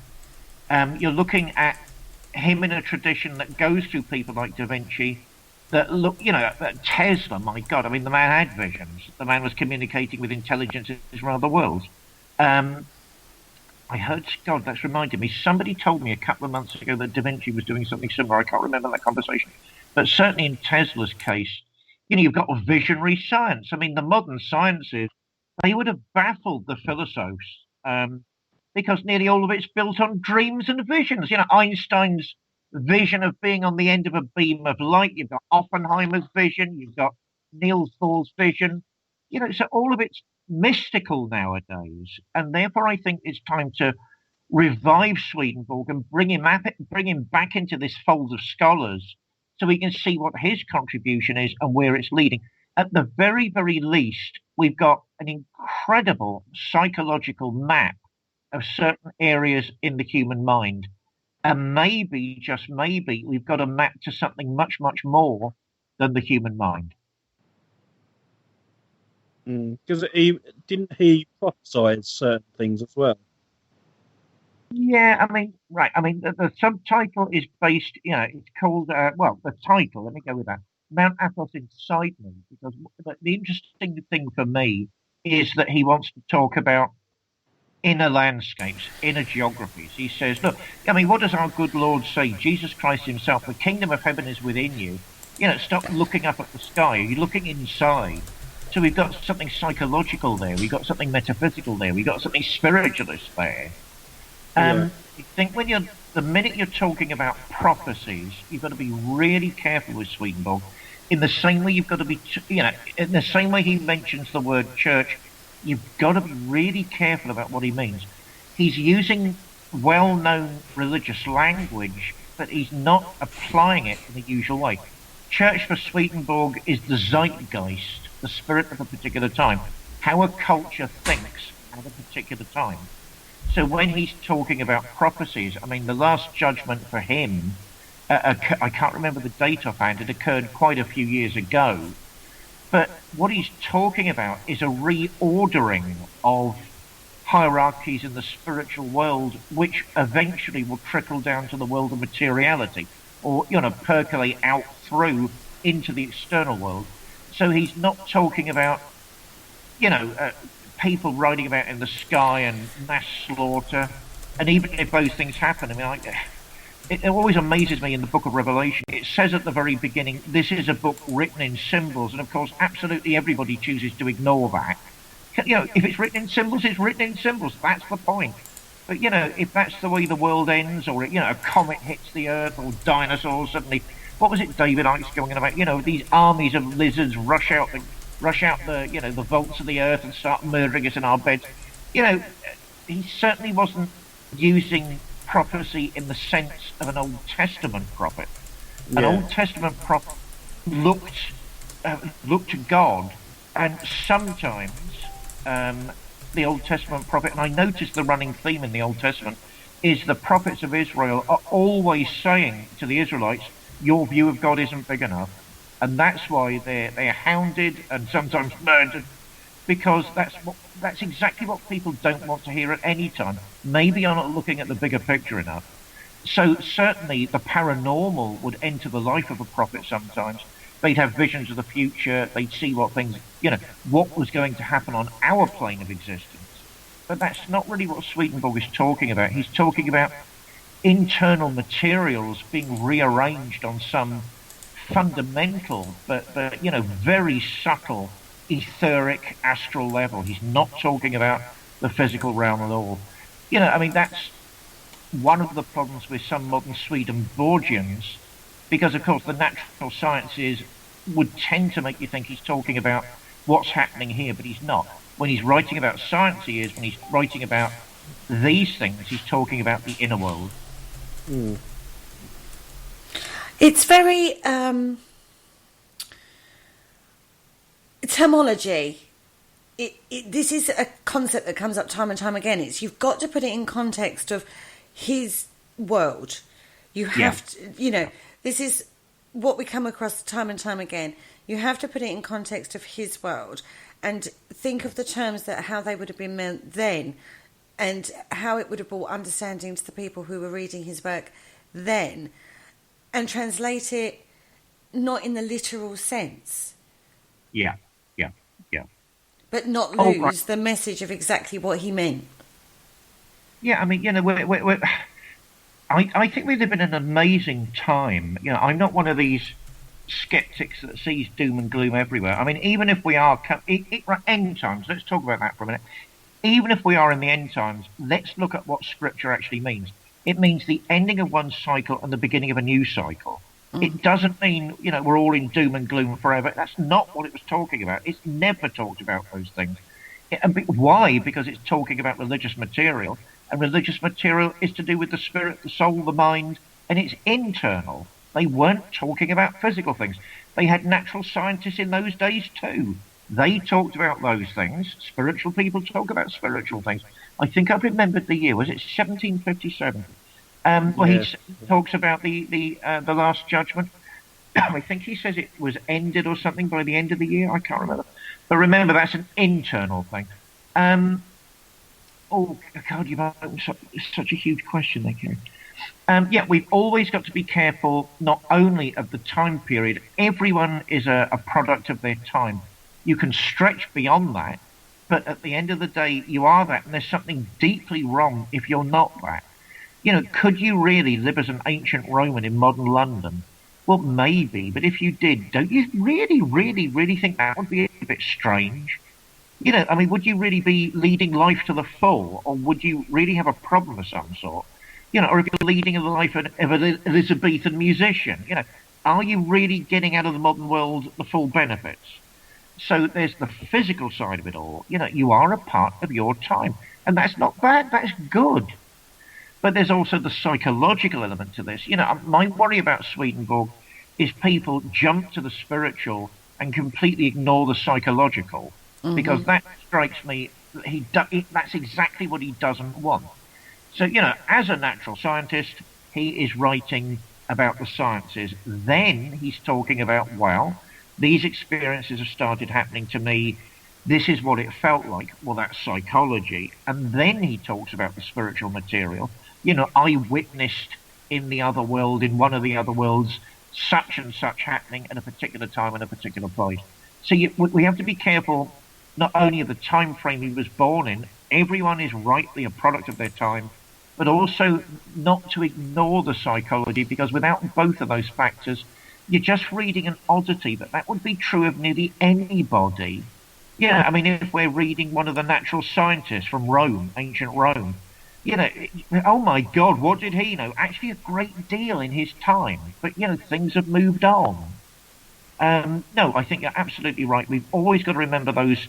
You're looking at him in a tradition that goes through people like Da Vinci, that look, Tesla, my God, I mean, the man had visions. The man was communicating with intelligences from other worlds. I heard, God, that's reminded me, somebody told me a couple of months ago that Da Vinci was doing something similar. I can't remember that conversation. But certainly in Tesla's case, you've got a visionary science. I mean, the modern sciences, they would have baffled the philosophers because nearly all of it's built on dreams and visions. Einstein's vision of being on the end of a beam of light. You've got Oppenheimer's vision. You've got Niels Bohr's vision. So all of it's mystical nowadays, and therefore I think it's time to revive Swedenborg and bring him back into this fold of scholars so we can see what his contribution is and where it's leading. At the very, very least, we've got an incredible psychological map of certain areas in the human mind, and maybe, just maybe, we've got a map to something much, much more than the human mind. Because he prophesied certain things as well. Yeah, I mean, right. I mean, the subtitle is based, it's called, the title, let me go with that, Mount Athos Inside Me, because the interesting thing for me is that he wants to talk about inner landscapes, inner geographies. He says, look, I mean, what does our good Lord say? Jesus Christ himself, the kingdom of heaven is within you. Stop looking up at the sky. You're looking inside. So we've got something psychological there. We've got something metaphysical there. We've got something spiritualist there. I think the minute you're talking about prophecies, you've got to be really careful with Swedenborg. In the same way you've got to be, in the same way he mentions the word church, you've got to be really careful about what he means. He's using well-known religious language, but he's not applying it in the usual way. Church for Swedenborg is the zeitgeist, the spirit of a particular time, how a culture thinks at a particular time. So when he's talking about prophecies, I mean, the Last Judgment for him, I can't remember the date offhand, it occurred quite a few years ago. But what he's talking about is a reordering of hierarchies in the spiritual world, which eventually will trickle down to the world of materiality, or, percolate out through into the external world. So he's not talking about, people riding about in the sky and mass slaughter. And even if those things happen, I mean, it always amazes me in the book of Revelation. It says at the very beginning, this is a book written in symbols. And of course, absolutely everybody chooses to ignore that. If it's written in symbols, it's written in symbols. That's the point. But, if that's the way the world ends, or, a comet hits the earth, or dinosaurs suddenly... What was it David Icke's going on about? These armies of lizards rush out the the vaults of the earth and start murdering us in our beds. He certainly wasn't using prophecy in the sense of an Old Testament prophet. Yeah. An Old Testament prophet looked to God, and sometimes the Old Testament prophet, and I noticed the running theme in the Old Testament, is the prophets of Israel are always saying to the Israelites, your view of God isn't big enough. And that's why they're hounded and sometimes murdered, because that's exactly what people don't want to hear at any time. Maybe you're not looking at the bigger picture enough. So certainly the paranormal would enter the life of a prophet sometimes. They'd have visions of the future. They'd see what was going to happen on our plane of existence. But that's not really what Swedenborg is talking about. He's talking about internal materials being rearranged on some fundamental, but very subtle, etheric, astral level. He's not talking about the physical realm at all. That's one of the problems with some modern Swedenborgians, because of course the natural sciences would tend to make you think he's talking about what's happening here, but he's not. When he's writing about science, he is. When he's writing about these things, he's talking about the inner world. It's very terminology. This is a concept that comes up time and time again. You've got to put it in context of his world. You have to, this is what we come across time and time again. You have to put it in context of his world and think of the terms how they would have been meant then, and how it would have brought understanding to the people who were reading his work then, and translate it not in the literal sense. Yeah. But not lose the message of exactly what he meant. Yeah, I think we live in an amazing time. I'm not one of these skeptics that sees doom and gloom everywhere. Even if we are end times, let's talk about that for a minute. Even if we are in the end times, let's look at what Scripture actually means. It means the ending of one cycle and the beginning of a new cycle. It doesn't mean, we're all in doom and gloom forever. That's not what it was talking about. It's never talked about those things. Why? Because it's talking about religious material. And religious material is to do with the spirit, the soul, the mind, and it's internal. They weren't talking about physical things. They had natural scientists in those days too. They talked about those things. Spiritual people talk about spiritual things. I think I've remembered the year. Was it 1757? He talks about the Last Judgment. I think he says it was ended or something by the end of the year. I can't remember. But remember, that's an internal thing. Oh, God, you've opened such a huge question there, Karen. We've always got to be careful not only of the time period. Everyone is a product of their time. You can stretch beyond that, but at the end of the day, you are that, and there's something deeply wrong if you're not that. Could you really live as an ancient Roman in modern London? Well, maybe, but if you did, don't you really, really, really think that would be a bit strange? Would you really be leading life to the full, or would you really have a problem of some sort? Or if you're leading the life of an Elizabethan musician, are you really getting out of the modern world the full benefits? So there's the physical side of it all. You are a part of your time, and that's not bad, that's good. But there's also the psychological element to this. My worry about Swedenborg is people jump to the spiritual and completely ignore the psychological, because that strikes me, that's exactly what he doesn't want. So, as a natural scientist, he is writing about the sciences. Then he's talking about, these experiences have started happening to me. This is what it felt like. Well, that's psychology. And then he talks about the spiritual material. I witnessed in the other world, in one of the other worlds, such and such happening at a particular time in a particular place. So we have to be careful not only of the time frame he was born in. Everyone is rightly a product of their time, but also not to ignore the psychology, because without both of those factors, you're just reading an oddity. But that would be true of nearly anybody. If we're reading one of the natural scientists from Rome, ancient Rome, oh my God, what did he know? Actually, a great deal in his time. But, things have moved on. No, I think you're absolutely right. We've always got to remember those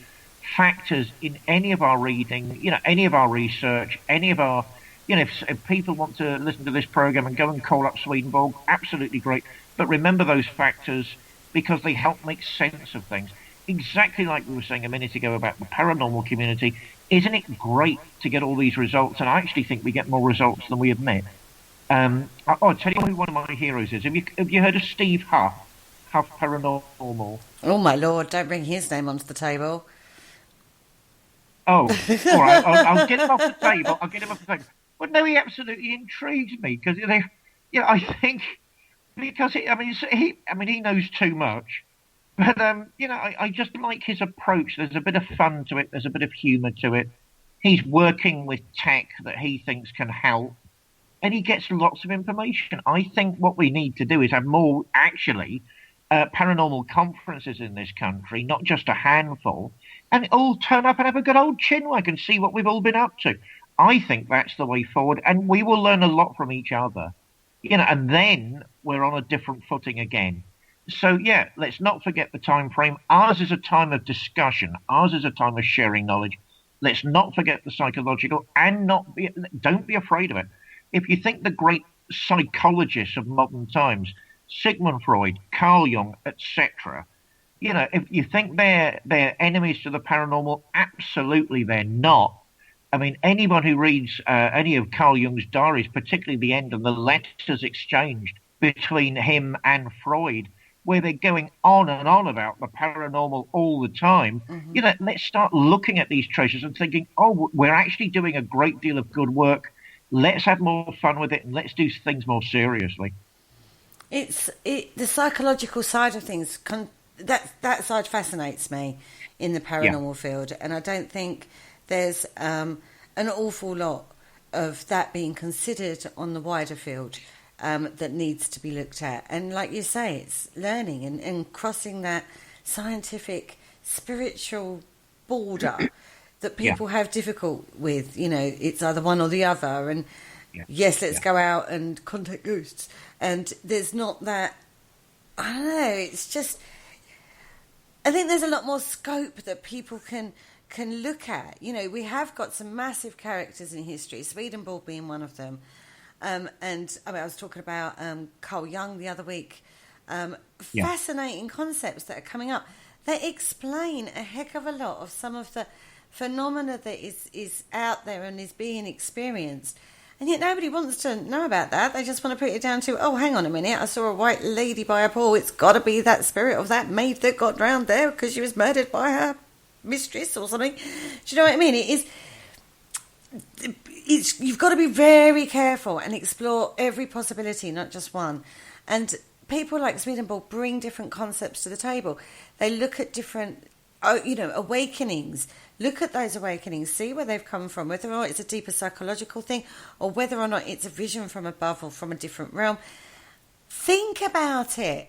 factors in any of our reading, any of our research, any of our, if people want to listen to this program and go and call up Swedenborg, absolutely great. But remember those factors, because they help make sense of things. exactly like we were saying a minute ago about the paranormal community, isn't it great to get all these results? And I actually think we get more results than we admit. I'll tell you who one of my heroes is. Have you heard of Steve Huff? Huff Paranormal. Oh my lord! Don't bring his name onto the table. Oh, all right. I'll get him off the table. I'll get him off the table. But no, he absolutely intrigues me because I think because he knows too much. But I just like his approach. There's a bit of fun to it. There's a bit of humour to it. He's working with tech that he thinks can help, and he gets lots of information. I think what we need to do is have more paranormal conferences in this country, not just a handful, and all turn up and have a good old chinwag and see what we've all been up to. I think that's the way forward, and we will learn a lot from each other, and then we're on a different footing again. So, yeah, let's not forget the time frame. Ours is a time of discussion. Ours is a time of sharing knowledge. Let's not forget the psychological, and don't be afraid of it. If you think the great psychologists of modern times, Sigmund Freud, Carl Jung, etc., if you think they're enemies to the paranormal, absolutely they're not. I mean, anyone who reads any of Carl Jung's diaries, particularly the end of the letters exchanged between him and Freud, where they're going on and on about the paranormal all the time, let's start looking at these treasures and thinking, oh, we're actually doing a great deal of good work. Let's have more fun with it and let's do things more seriously. The psychological side of things, that side fascinates me in the paranormal field, and I don't think there's an awful lot of that being considered on the wider field that needs to be looked at. And like you say, it's learning and crossing that scientific, spiritual border that people have difficult with. It's either one or the other. And yes, let's go out and contact ghosts. And there's not that, I don't know, it's just, I think there's a lot more scope that people can look at. We have got some massive characters in history, Swedenborg being one of them. I was talking about Carl Jung the other week. Fascinating concepts that are coming up. They explain a heck of a lot of some of the phenomena that is out there and is being experienced. And yet nobody wants to know about that. They just want to put it down to, oh, hang on a minute, I saw a white lady by a pool. It's got to be that spirit of that maid that got drowned there because she was murdered by her mistress or something. Do you know what I mean? You've got to be very careful and explore every possibility, not just one. And people like Swedenborg bring different concepts to the table. They look at different, awakenings. Look at those awakenings, see where they've come from, whether or not it's a deeper psychological thing or whether or not it's a vision from above or from a different realm. Think about it.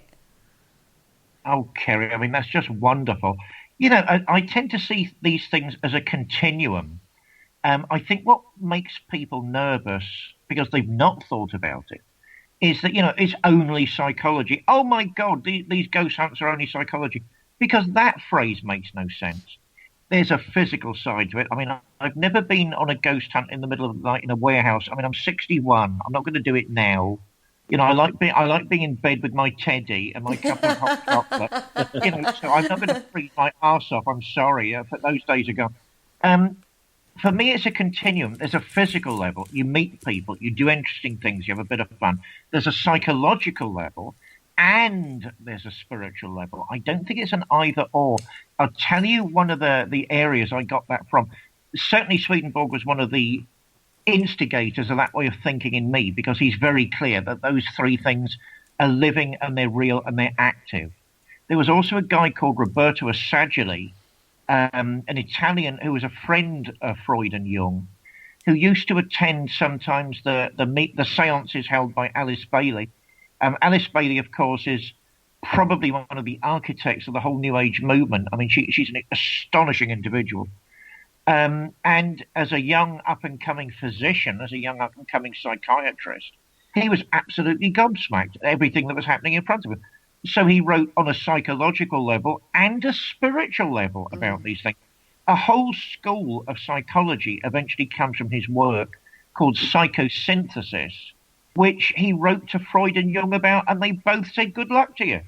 Oh, Kerry, I mean, that's just wonderful. I tend to see these things as a continuum. I think what makes people nervous, because they've not thought about it, is that, it's only psychology. Oh, my God, these ghost hunts are only psychology. Because that phrase makes no sense. There's a physical side to it. I mean, I've never been on a ghost hunt in the middle of the night in a warehouse. I mean, I'm 61. I'm not going to do it now. I like being in bed with my teddy and my cup of hot chocolate. So I'm not going to freeze my arse off. I'm sorry. Those days are gone. For me, it's a continuum. There's a physical level. You meet people. You do interesting things. You have a bit of fun. There's a psychological level. And there's a spiritual level. I don't think it's an either or. I'll tell you one of the areas I got that from. Certainly Swedenborg was one of the instigators of that way of thinking in me, because he's very clear that those three things are living and they're real and they're active. There was also a guy called Roberto Assagioli, an Italian who was a friend of Freud and Jung, who used to attend sometimes the seances held by Alice Bailey. Alice Bailey, of course, is probably one of the architects of the whole New Age movement. I mean, she's an astonishing individual. And as a young up-and-coming physician, as a young up-and-coming psychiatrist, he was absolutely gobsmacked at everything that was happening in front of him. So he wrote on a psychological level and a spiritual level about these things. A whole school of psychology eventually comes from his work called psychosynthesis, which he wrote to Freud and Jung about, and they both said, good luck to you.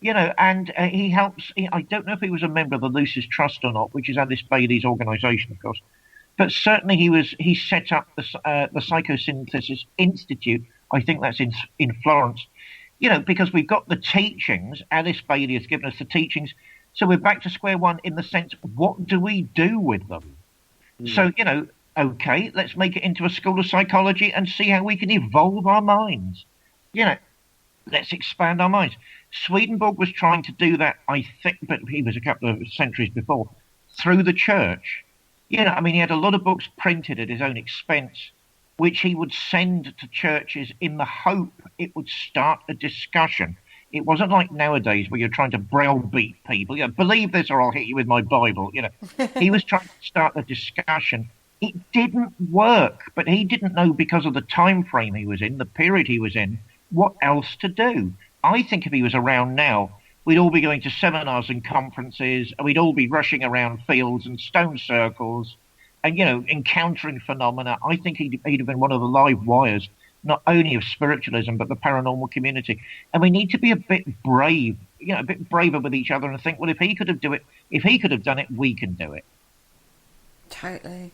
And he helps. I don't know if he was a member of the Lucis Trust or not, which is Alice Bailey's organisation, of course. But certainly he set up the Psychosynthesis Institute. I think that's in Florence. Because we've got the teachings. Alice Bailey has given us the teachings. So we're back to square one in the sense, what do we do with them? So, okay, let's make it into a school of psychology and see how we can evolve our minds. Let's expand our minds. Swedenborg was trying to do that, I think, but he was a couple of centuries before, through the church. He had a lot of books printed at his own expense, which he would send to churches in the hope it would start a discussion. It wasn't like nowadays where you're trying to browbeat people. Believe this or I'll hit you with my Bible. He was trying to start a discussion. It didn't work, but he didn't know, because of the time frame he was in, the period he was in, what else to do. I think if he was around now, we'd all be going to seminars and conferences, and we'd all be rushing around fields and stone circles and, encountering phenomena. I think he'd have been one of the live wires, not only of spiritualism, but the paranormal community. And we need to be a bit brave, a bit braver with each other and think, well, if he could have done it, we can do it. Totally.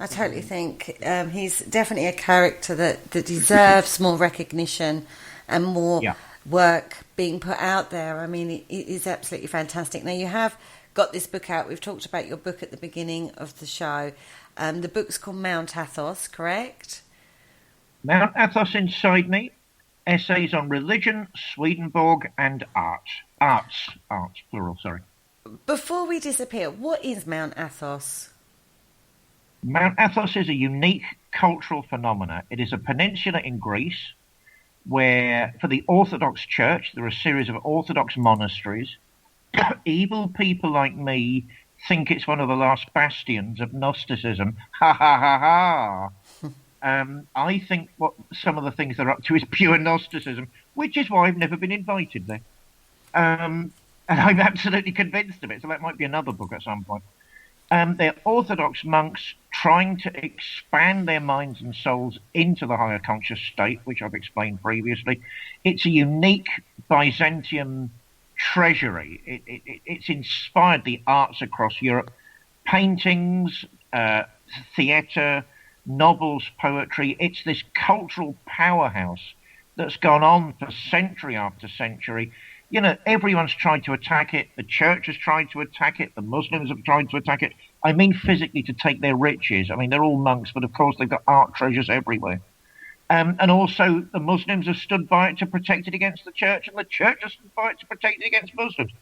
I totally think he's definitely a character that deserves more recognition and more work being put out there. I mean, it is absolutely fantastic. Now, you have got this book out. We've talked about your book at the beginning of the show. The book's called Mount Athos, correct? Mount Athos Inside Me, Essays on Religion, Swedenborg and Art. Arts, plural, sorry. Before we disappear, what is Mount Athos? Mount Athos is a unique cultural phenomena. It is a peninsula in Greece where, for the Orthodox Church, there are a series of Orthodox monasteries. Evil people like me think it's one of the last bastions of Gnosticism. Ha ha ha ha. I think what some of the things they're up to is pure Gnosticism, which is why I've never been invited there. And I'm absolutely convinced of it, so that might be another book at some point. They're Orthodox monks trying to expand their minds and souls into the higher conscious state, which I've explained previously. It's a unique Byzantium treasury. It's inspired the arts across Europe. Paintings, theatre, novels, poetry. It's this cultural powerhouse that's gone on for century after century. Everyone's tried to attack it. The church has tried to attack it. The Muslims have tried to attack it. I mean, physically, to take their riches. I mean, they're all monks, but of course they've got art treasures everywhere. And also the Muslims have stood by it to protect it against the church, and the church has stood by it to protect it against Muslims.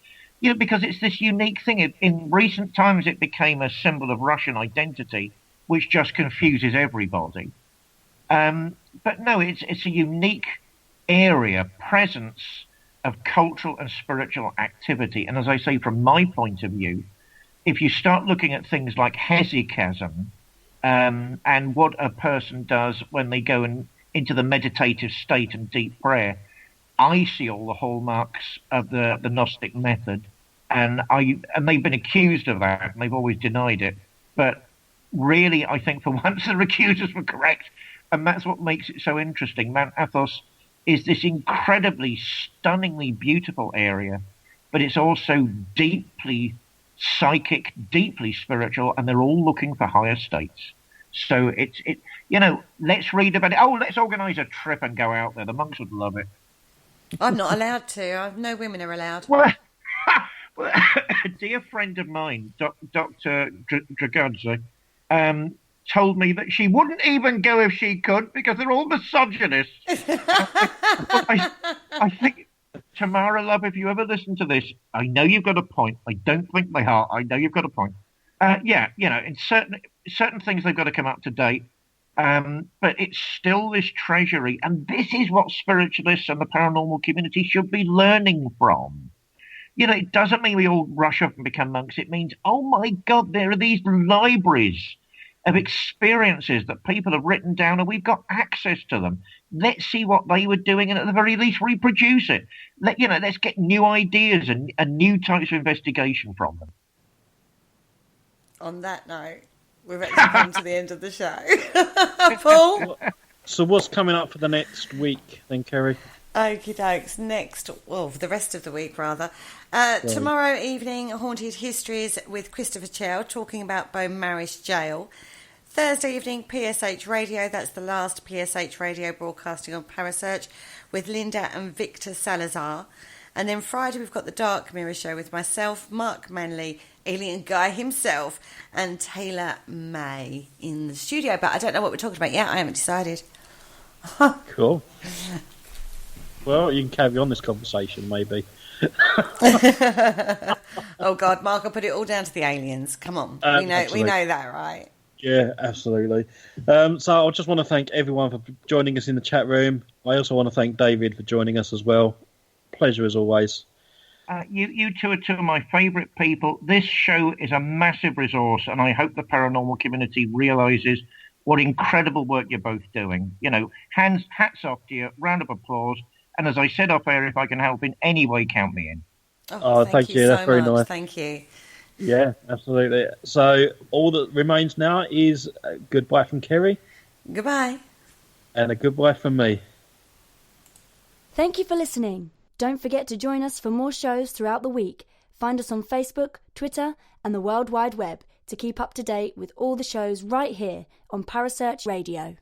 Because it's this unique thing. In recent times, it became a symbol of Russian identity, which just confuses everybody. But no, it's a unique area, presence of cultural and spiritual activity. And as I say, from my point of view, if you start looking at things like hesychasm and what a person does when they go into the meditative state and deep prayer, I see all the hallmarks of the Gnostic method, and they've been accused of that, and they've always denied it. But really, I think for once their accusers were correct, and that's what makes it so interesting. Mount Athos is this incredibly, stunningly beautiful area, but it's also deeply psychic, deeply spiritual, and they're all looking for higher states. So let's read about it. Oh, let's organise a trip and go out there. The monks would love it. I'm not allowed to. No women are allowed. Well, a dear friend of mine, Dr. Dragudze, told me that she wouldn't even go if she could because they're all misogynists. I think, Tamara, love, if you ever listen to this, I know you've got a point. I don't think they are. I know you've got a point. In certain things they've got to come up to date. But it's still this treasury. And this is what spiritualists and the paranormal community should be learning from. It doesn't mean we all rush up and become monks. It means, oh my God, there are these libraries of experiences that people have written down and we've got access to them. Let's see what they were doing and at the very least reproduce it. Let's get new ideas and new types of investigation from them. On that note, we've actually come to the end of the show. Paul? So what's coming up for the next week then, Kerry? Okie dokes. Next, well, for the rest of the week, rather. Tomorrow evening, Haunted Histories with Christopher Chow talking about Beaumaris Jail. Thursday evening, PSH Radio. That's the last PSH Radio broadcasting on Parasearch with Linda and Victor Salazar. And then Friday, we've got the Dark Mirror Show with myself, Mark Manley, Alien Guy himself, and Taylor May in the studio. But I don't know what we're talking about yet. I haven't decided. Cool. Well, you can carry on this conversation, maybe. Oh God, Mark, I'll put it all down to the aliens. Come on, we know that, right? Yeah, absolutely. So I just want to thank everyone for joining us in the chat room. I also want to thank David for joining us as well. Pleasure as always. You two are two of my favourite people. This show is a massive resource, and I hope the paranormal community realises what incredible work you're both doing. You know, hats off to you, round of applause. And as I said off air, if I can help in any way, count me in. Oh, thank you. That's very nice. Thank you. Yeah, absolutely. So all that remains now is a goodbye from Kerry. Goodbye. And a goodbye from me. Thank you for listening. Don't forget to join us for more shows throughout the week. Find us on Facebook, Twitter, and the World Wide Web to keep up to date with all the shows right here on Parasearch Radio.